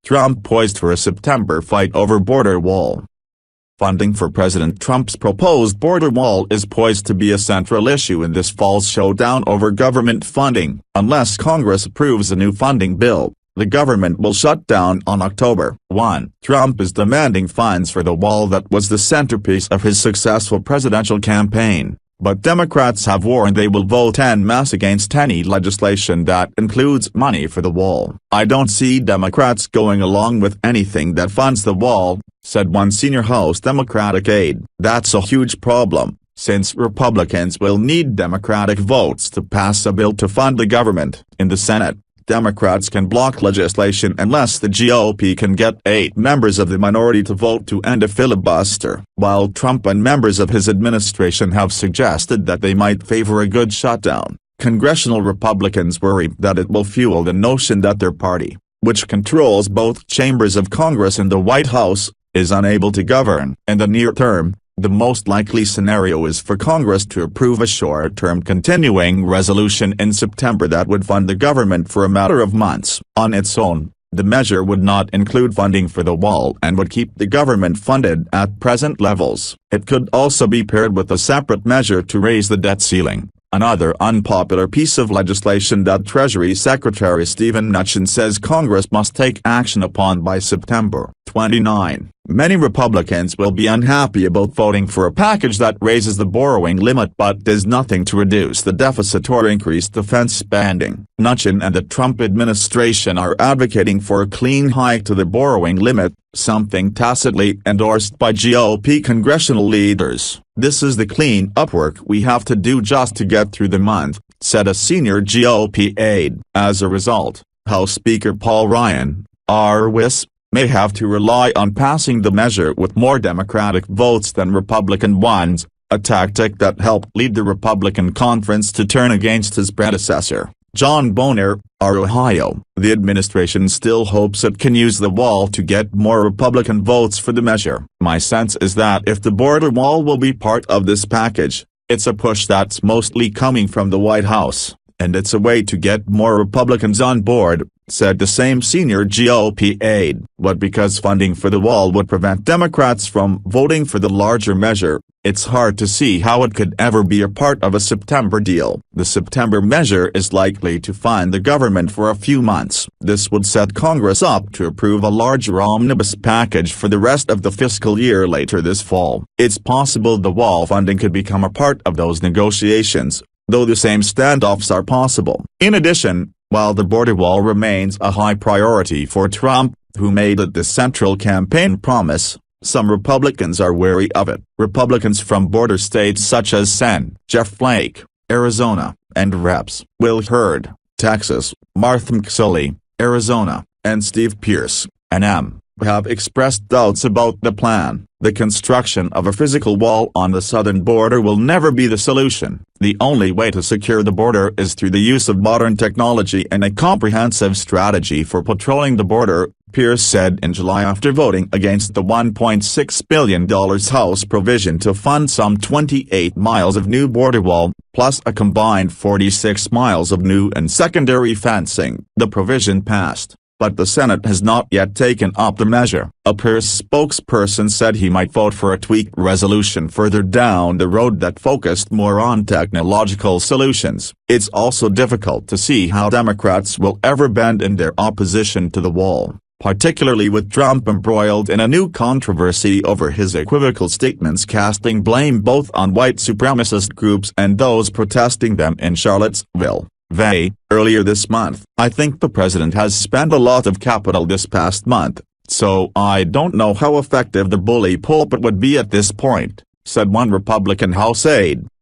Trump poised for a September fight over border wall. Funding for President Trump's proposed border wall is poised to be a central issue in this fall's showdown over government funding. Unless Congress approves a new funding bill, the government will shut down on October 1. Trump is demanding funds for the wall that was the centerpiece of his successful presidential campaign, but Democrats have warned they will vote en masse against any legislation that includes money for the wall. "I don't see Democrats going along with anything that funds the wall," said one senior House Democratic aide. "That's a huge problem, since Republicans will need Democratic votes to pass a bill to fund the government." In the Senate, Democrats can block legislation unless the GOP can get 8 members of the minority to vote to end a filibuster. While Trump and members of his administration have suggested that they might favor a good shutdown, congressional Republicans worry that it will fuel the notion that their party, which controls both chambers of Congress and the White House, is unable to govern. In the near term, the most likely scenario is for Congress to approve a short-term continuing resolution in September that would fund the government for a matter of months. On its own, the measure would not include funding for the wall and would keep the government funded at present levels. It could also be paired with a separate measure to raise the debt ceiling, another unpopular piece of legislation that Treasury Secretary Steven Mnuchin says Congress must take action upon by September 29. Many Republicans will be unhappy about voting for a package that raises the borrowing limit but does nothing to reduce the deficit or increase defense spending. Mnuchin and the Trump administration are advocating for a clean hike to the borrowing limit, something tacitly endorsed by GOP congressional leaders. "This is the clean-up work we have to do just to get through the month," said a senior GOP aide. As a result, House Speaker Paul Ryan, RWIS, may have to rely on passing the measure with more Democratic votes than Republican ones, a tactic that helped lead the Republican conference to turn against his predecessor, John Boehner, of Ohio. The administration still hopes it can use the wall to get more Republican votes for the measure. "My sense is that if the border wall will be part of this package, it's a push that's mostly coming from the White House, and it's a way to get more Republicans on board," said the same senior GOP aide. But because funding for the wall would prevent Democrats from voting for the larger measure, it's hard to see how it could ever be a part of a September deal. The September measure is likely to fund the government for a few months. This would set Congress up to approve a larger omnibus package for the rest of the fiscal year later this fall. It's possible the wall funding could become a part of those negotiations, though the same standoffs are possible. In addition, while the border wall remains a high priority for Trump, who made it the central campaign promise, some Republicans are wary of it. Republicans from border states such as Sen. Jeff Flake, Arizona, and Reps. Will Hurd, Texas, Martha McSally, Arizona, and Steve Pearce, NM, have expressed doubts about the plan. The construction of a physical wall on the southern border will never be the solution. The only way to secure the border is through the use of modern technology and a comprehensive strategy for patrolling the border, Pearce said in July after voting against the $1.6 billion House provision to fund some 28 miles of new border wall, plus a combined 46 miles of new and secondary fencing. The provision passed, but the Senate has not yet taken up the measure. A Pearce spokesperson said he might vote for a tweaked resolution further down the road that focused more on technological solutions. It's also difficult to see how Democrats will ever bend in their opposition to the wall, particularly with Trump embroiled in a new controversy over his equivocal statements casting blame both on white supremacist groups and those protesting them in Charlottesville. Earlier this month, "I think the president has spent a lot of capital this past month, so I don't know how effective the bully pulpit would be at this point," said one Republican House aide.